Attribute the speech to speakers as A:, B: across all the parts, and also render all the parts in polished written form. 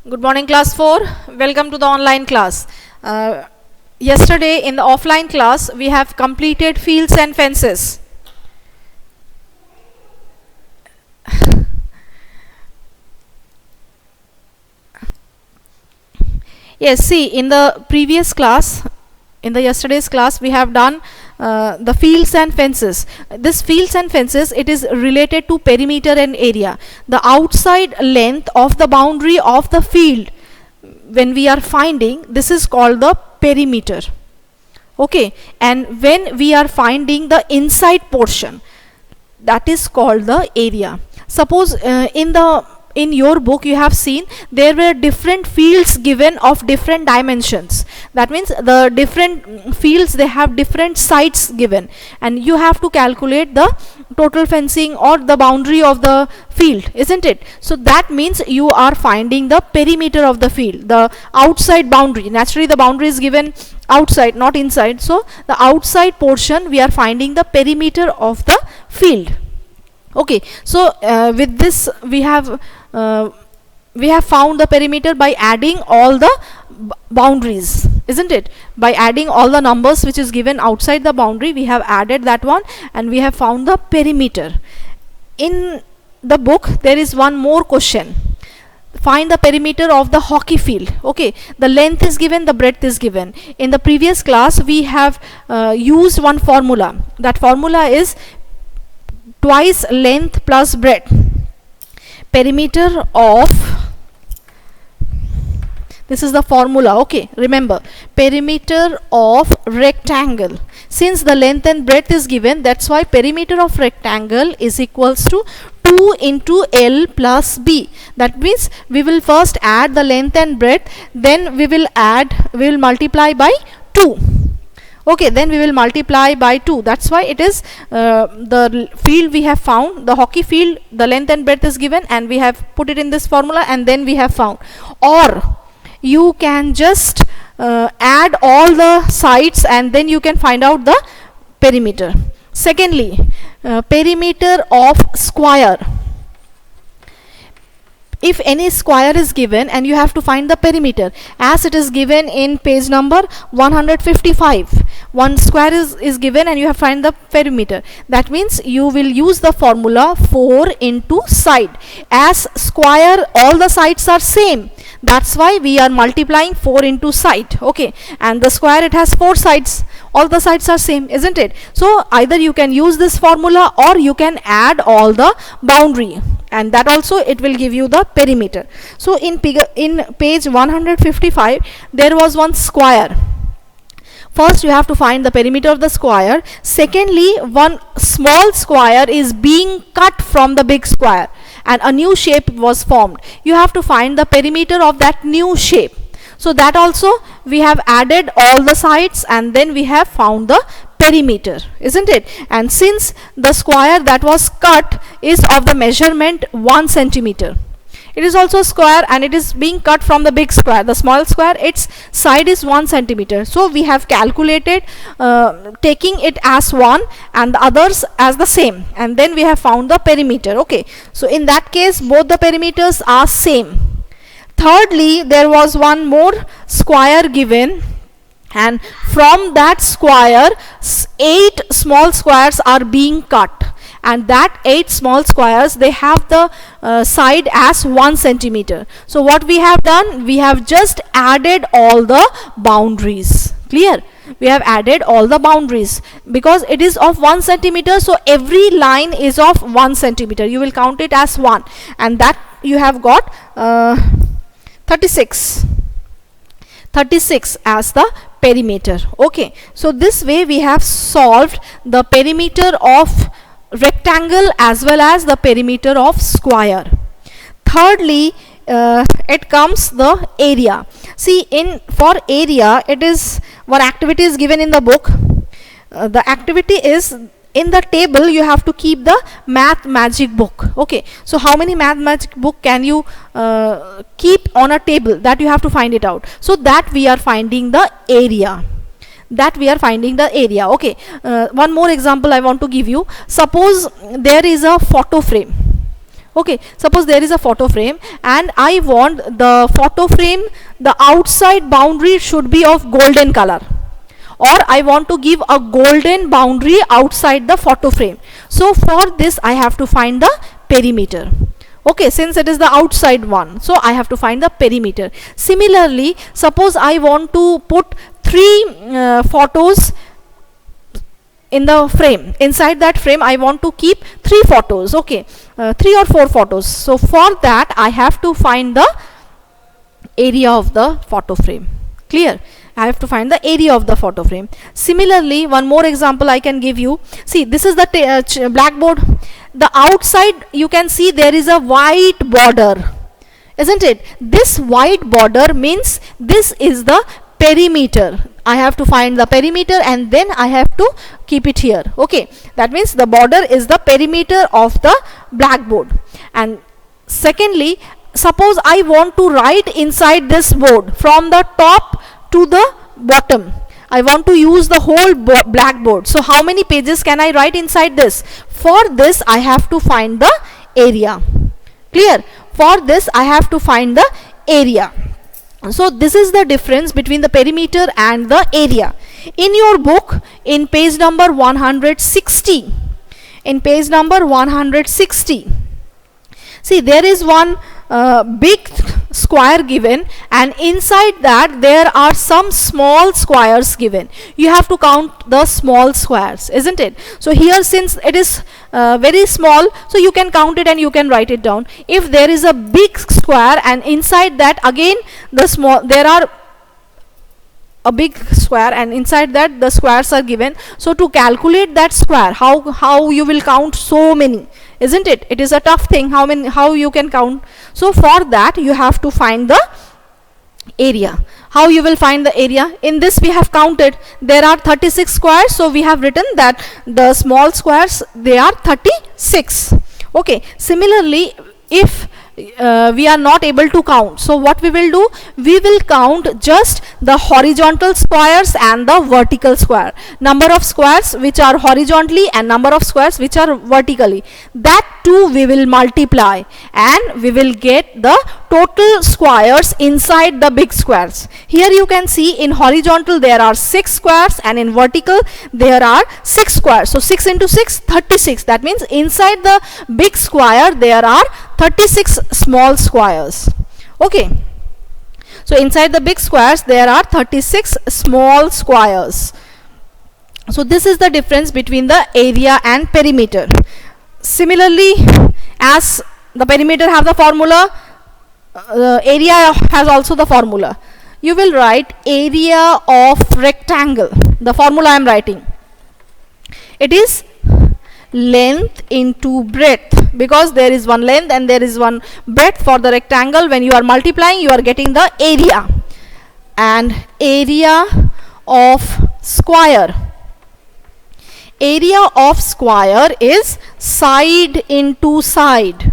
A: Good morning, class 4. Welcome to the online class. Yesterday in the offline class, we have completed fields and fences. Yes, see, in the previous class, in the yesterday's class, we have done the fields and fences. This fields and fences, it is related to perimeter and area. The outside length of the boundary of the field, when we are finding, this is called the perimeter. Okay, and when we are finding the inside portion, that is called the area. Suppose in your book you have seen there were different fields given of different dimensions. That means the different fields, they have different sides given, and you have to calculate the total fencing or the boundary of the field, isn't it? So that means you are finding the perimeter of the field, the outside boundary. Naturally the boundary is given outside, not inside, so the outside portion we are finding the perimeter of the field. Okay, so with this we have found the perimeter by adding all the boundaries, isn't it? By adding all the numbers which is given outside the boundary, we have added that one and we have found the perimeter. In the book there is one more question. Find the perimeter of the hockey field. Okay, the length is given, the breadth is given. In the previous class we have used one formula. That formula is twice length plus breadth. Perimeter of, this is the formula, okay, remember, perimeter of rectangle. Since the length and breadth is given, that's why perimeter of rectangle is equals to 2 into L plus B. That means we will first add the length and breadth, then we will multiply by 2. Okay, then we will multiply by 2. That's why it is the field we have found, the hockey field, the length and breadth is given and we have put it in this formula and then we have found. Or you can just add all the sides and then you can find out the perimeter. Secondly, perimeter of square. If any square is given and you have to find the perimeter, as it is given in page number 155, one square is given and you have to find the perimeter. That means you will use the formula 4 into side. As square, all the sides are same, that's why we are multiplying 4 into side. Okay, and the square, it has 4 sides, all the sides are same, isn't it? So either you can use this formula or you can add all the boundary, and that also it will give you the perimeter. So in page 155 there was one square. First you have to find the perimeter of the square. Secondly, one small square is being cut from the big square and a new shape was formed. You have to find the perimeter of that new shape. So that also we have added all the sides and then we have found the perimeter, isn't it? And since the square that was cut is of the measurement 1 centimeter, it is also square and it is being cut from the big square. The small square, its side is 1 centimeter. So we have calculated taking it as 1 and the others as the same, and then we have found the perimeter. Okay, so in that case both the perimeters are same. Thirdly, there was one more square given, and from that square 8 small squares are being cut, and that 8 small squares, they have the side as 1 centimeter. So what we have done, we have just added all the boundaries. Clear? We have added all the boundaries because it is of 1 centimeter, so every line is of 1 centimeter. You will count it as 1, and that you have got 36 as the perimeter. Okay, so this way we have solved the perimeter of rectangle as well as the perimeter of square. Thirdly, it comes the area. See, for area, it is one activity is given in the book. The activity is, in the table you have to keep the math magic book. Okay, so how many math magic book can you keep on a table? That you have to find it out. So that we are finding the area. Okay, one more example I want to give you. Suppose there is a photo frame. Okay, suppose there is a photo frame and I want the photo frame, the outside boundary should be of golden color, or I want to give a golden boundary outside the photo frame. So for this I have to find the perimeter. Okay, since it is the outside one, so I have to find the perimeter. Similarly, suppose I want to put 3 photos in the frame. Inside that frame I want to keep 3 photos. Okay, 3 or 4 photos. So for that I have to find the area of the photo frame. Clear? I have to find the area of the photo frame. Similarly, one more example I can give you. See, this is the blackboard. The outside you can see there is a white border, isn't it? This white border means this is the perimeter. I have to find the perimeter and then I have to keep it here. Okay, that means the border is the perimeter of the blackboard. And secondly, suppose I want to write inside this board from the top to the bottom. I want to use the whole blackboard. So how many pages can I write inside this? For this I have to find the area. Clear? For this I have to find the area. So this is the difference between the perimeter and the area. In your book, in page number 160, see, there is one big square given, and inside that there are some small squares given. You have to count the small squares, isn't it? So here, since it is very small, so you can count it and you can write it down. If there is a big square and inside that again there are a big square and inside that the squares are given, so to calculate that square, how you will count so many, isn't it? It is a tough thing, how you can count. So for that you have to find the area. How you will find the area? In this we have counted, there are 36 squares, so we have written that the small squares, they are 36. Okay, similarly, if we are not able to count, so what we will do, we will count just the horizontal squares and the vertical square, number of squares which are horizontally and number of squares which are vertically. That too we will multiply and we will get the total squares inside the big squares. Here you can see in horizontal there are 6 squares and in vertical there are 6 squares. So 6 into 6, 36. That means inside the big square there are 36 small squares. Okay, so inside the big squares there are 36 small squares. So this is the difference between the area and perimeter. Similarly, as the perimeter have the formula, area has also the formula. You will write area of rectangle. The formula I am writing, it is length into breadth, because there is one length and there is one breadth for the rectangle. When you are multiplying, you are getting the area. And area of square, area of square is side into side,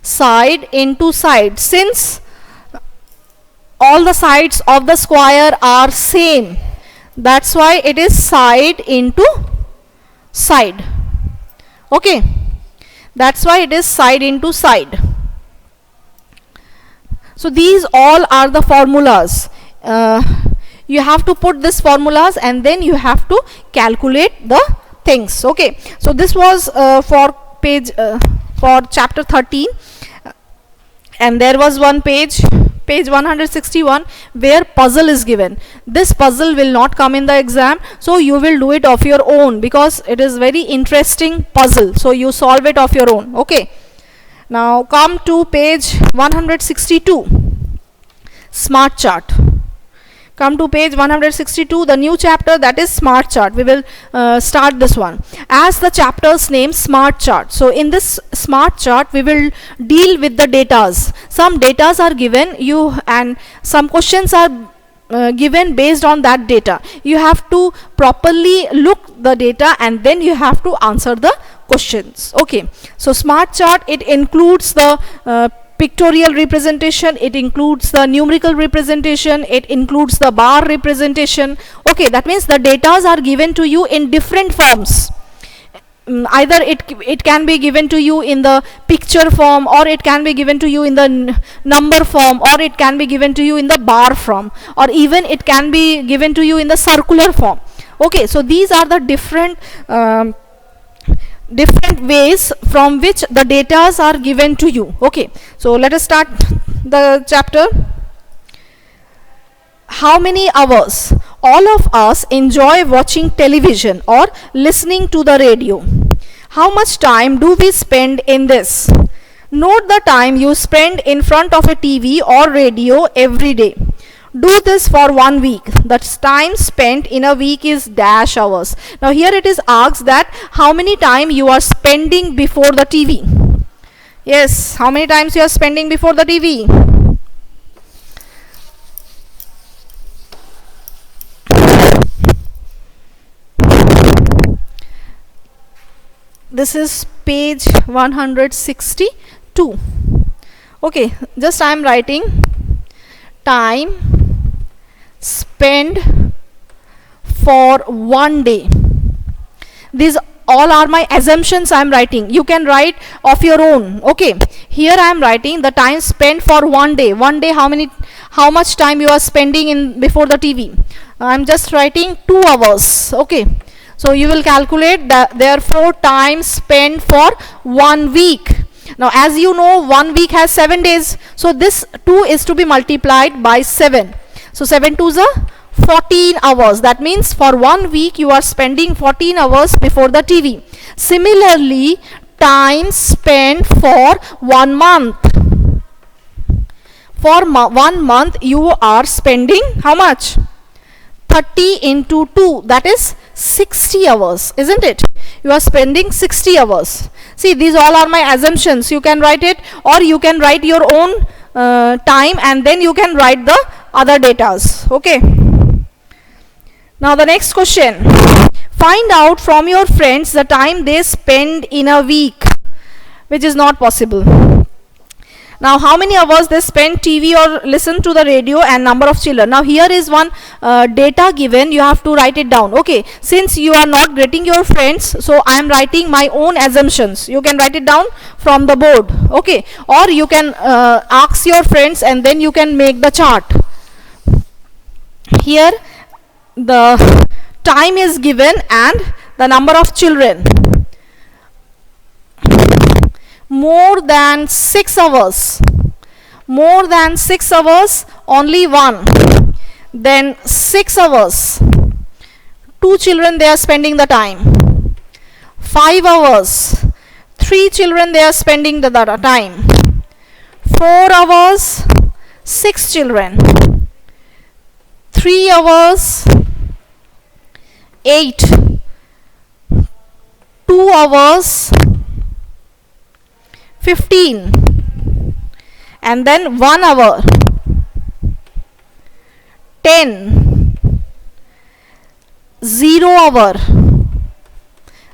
A: side into side. Since all the sides of the square are same, that's why it is side into side. Okay, that's why it is side into side. So these all are the formulas. You have to put these formulas and then you have to calculate the things. Okay, so this was for chapter 13, and there was one page 161, where puzzle is given. This puzzle will not come in the exam, so you will do it of your own, because it is very interesting puzzle, so you solve it of your own. Okay, now come to page 162, smart chart. Come to page 162, the new chapter, that is smart chart. We will start this one. As the chapter's name, smart chart. So in this smart chart, we will deal with the datas. Some datas are given and some questions are given based on that data. You have to properly look the data and then you have to answer the questions. Okay, so smart chart, it includes the pictorial representation, it includes the numerical representation, it includes the bar representation. Okay, that means the datas are given to you in different forms. either it can be given to you in the picture form, or it can be given to you in the number form, or it can be given to you in the bar form, or even it can be given to you in the circular form. Okay, so these are the different ways from which the data are given to you. Okay, so let us start the chapter. How many hours all of us enjoy watching television or listening to the radio? How much time do we spend in this? Note the time you spend in front of a TV or radio every day. Do this for 1 week. The time spent in a week is dash hours. Now here it is asked that how many time you are spending before the TV. Yes, how many times you are spending before the TV? This is page 162. Okay, just I am writing time spent for 1 day. These all are my assumptions I am writing. You can write of your own. Okay, here I am writing the time spent for 1 day. 1 day, how much time you are spending in before the TV? I am just writing 2 hours. Okay, so you will calculate that, therefore time spent for 1 week. Now as you know, 1 week has 7 days, so this 2 is to be multiplied by 7. So 7 2s are 14 hours. That means for 1 week you are spending 14 hours before the TV. Similarly, time spent for 1 month. For 1 month you are spending how much? 30 into 2, that is 60 hours, isn't it? You are spending 60 hours. See, these all are my assumptions. You can write it, or you can write your own time, and then you can write the other datas. Okay. Now the next question. Find out from your friends the time they spend in a week, which is not possible. Now how many hours they spend TV or listen to the radio, and number of children. Now here is one data given, you have to write it down. Okay, since you are not getting your friends, so I am writing my own assumptions. You can write it down from the board. Okay, or you can ask your friends and then you can make the chart. Here the time is given and the number of children. More than 6 hours. More than 6 hours, only 1. Then 6 hours. 2 children they are spending the time. 5 hours. 3 children they are spending the time. 4 hours. 6 children. 3 hours. 8. 2 hours. 15, and then 1 hour, 10, 0 hour,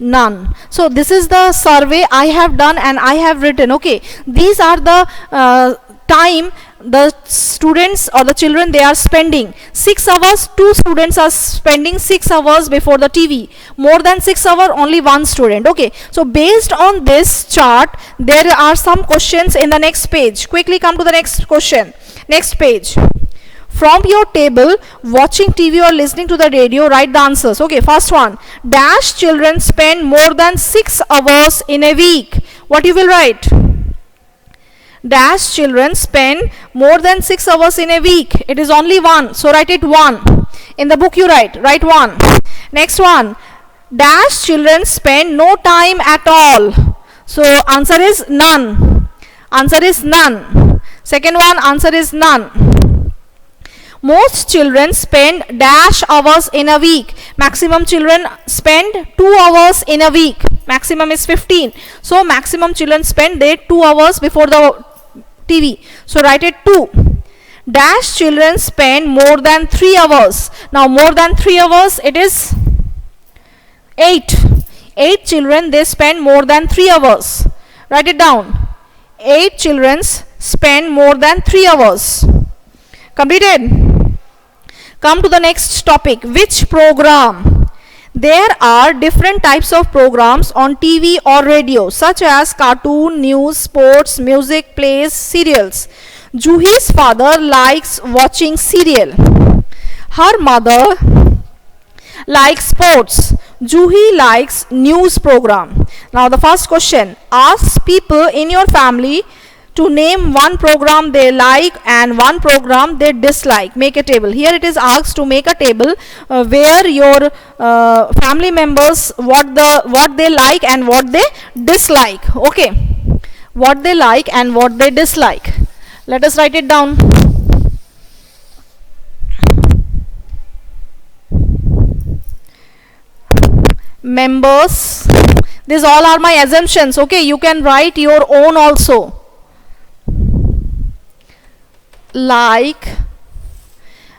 A: none. So this is the survey I have done and I have written. Okay, these are the time the students or the children they are spending. 6 hours, 2 students are spending 6 hours before the TV. More than 6 hours, only 1 student. Okay, so based on this chart, there are some questions in the next page. Quickly come to the next question. Next page. From your table, watching TV or listening to the radio, write the answers. Okay, first one. Dash children spend more than 6 hours in a week. What you will write? Dash children spend more than 6 hours in a week. It is only 1, so write it 1. In the book you write 1. Next one. Dash children spend no time at all. So answer is none. Answer is none. Second one, answer is none. Most children spend dash hours in a week. Maximum children spend 2 hours in a week. Maximum is 15. So maximum children spend their 2 hours before the TV. So write it 2. Dash children spend more than 3 hours. Now more than 3 hours, it is 8. 8 children they spend more than 3 hours. Write it down. 8 children spend more than 3 hours. Completed. Come to the next topic. Which program? There are different types of programs on TV or radio, such as cartoon, news, sports, music, plays, serials. Juhi's father likes watching serial. Her mother likes sports. Juhi likes news program. Now the first question, ask people in your family to name one program they like and one program they dislike. Make a table. Here it is asked to make a table where your family members what they like and what they dislike. Okay, what they like and what they dislike. Let us write it down. Members, these all are my assumptions. Okay, you can write your own also. Like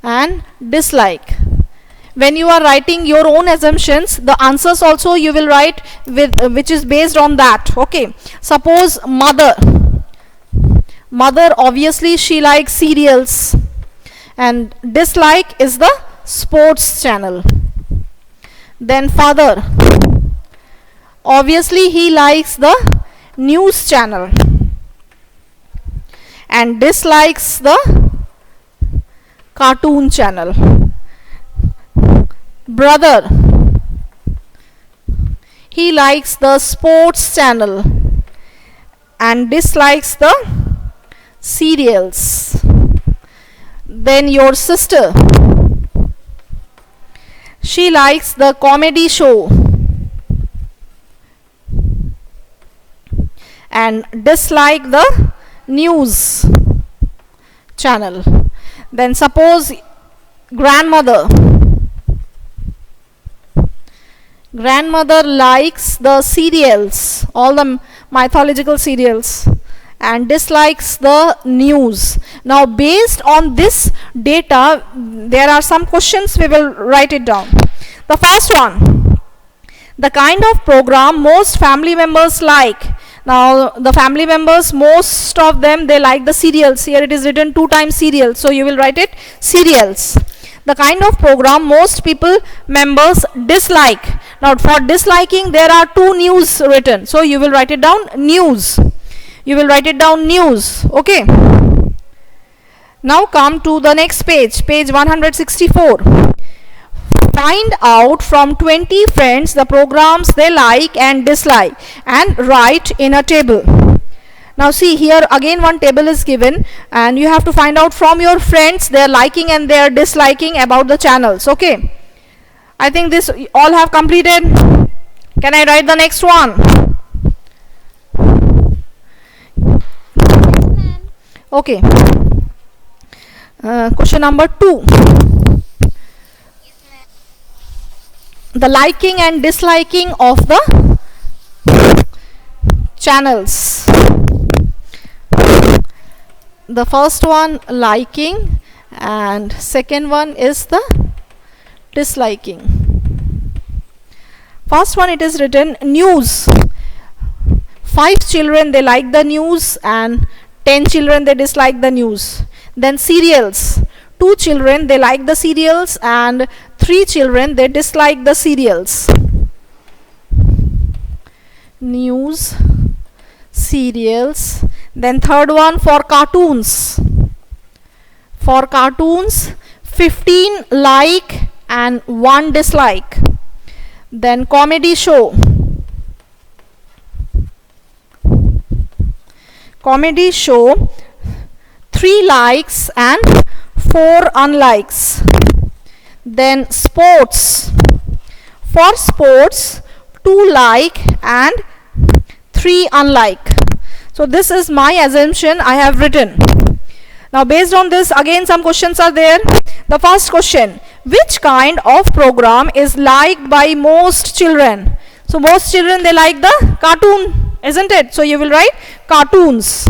A: and dislike. When you are writing your own assumptions, the answers also you will write with which is based on that. Okay, suppose mother obviously she likes serials and dislike is the sports channel. Then father, obviously he likes the news channel and dislikes the cartoon channel. Brother, he likes the sports channel and dislikes the serials. Then your sister, she likes the comedy show and dislike the news channel. Then suppose grandmother likes the serials, all the mythological serials, and dislikes the news. Now based on this data there are some questions, we will write it down. The first one, the kind of program most family members like. Now the family members, most of them they like the serials. Here it is written 2 times serials, so you will write it serials. The kind of program most people members dislike. Now for disliking there are 2 news written, so you will write it down news. You will write it down news. Okay, now come to the next page, page 164. Find out from 20 friends the programs they like and dislike and write in a table. Now see, here again one table is given and you have to find out from your friends their liking and their disliking about the channels. Okay, I think this all have completed. Can I write the next one? Okay, question number 2. The liking and disliking of the channels. The first one liking and second one is the disliking. First one, it is written news. 5 children they like the news and 10 children they dislike the news. Then serials, 2 children they like the serials and 3 children they dislike the serials. News, serials. Then third one for cartoons. For cartoons, 15 like and 1 dislike. Then comedy show. Comedy show, 3 likes and 4 unlikes. Then sports. For sports, 2 like and 3 unlike. So this is my assumption I have written. Now based on this again some questions are there. The first question, which kind of program is liked by most children? So most children they like the cartoon, isn't it? So you will write cartoons.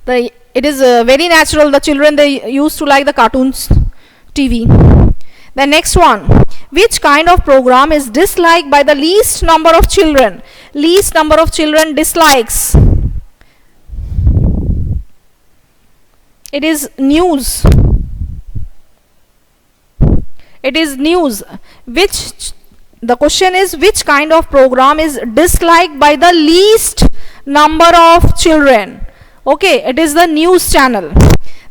A: It is very natural, the children they used to like the cartoons TV. The next one, which kind of program is disliked by the least number of children? Least number of children dislikes. It is news. It is news. Which The question is, which kind of program is disliked by the least number of children? Okay, it is the news channel.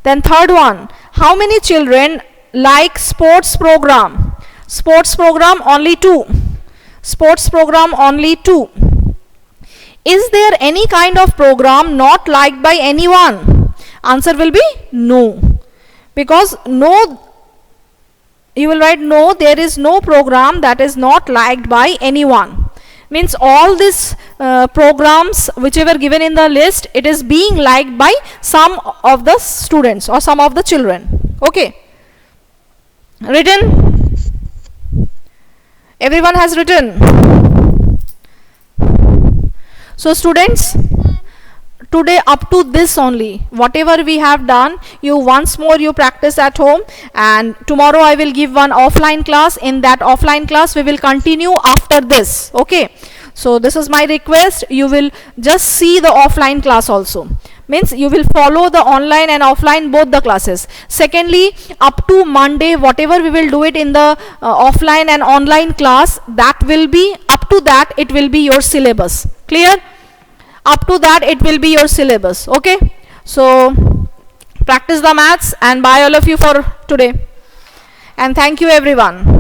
A: Then third one, how many children like sports program? Sports program only 2. Sports program only 2. Is there any kind of program not liked by anyone? Answer will be no. Because no, you will write no, there is no program that is not liked by anyone. Means all these programs whichever given in the list, it is being liked by some of the students or some of the children. Okay. Written? Everyone has written. So students, today up to this only, whatever we have done, you once more you practice at home, and tomorrow I will give one offline class. In that offline class we will continue after this. Okay, so this is my request, you will just see the offline class also. Means you will follow the online and offline both the classes. Secondly, up to Monday whatever we will do it in the offline and online class, that will be, up to that it will be your syllabus. Clear? Up to that it will be your syllabus. Okay, so practice the maths, and bye all of you for today, and thank you everyone.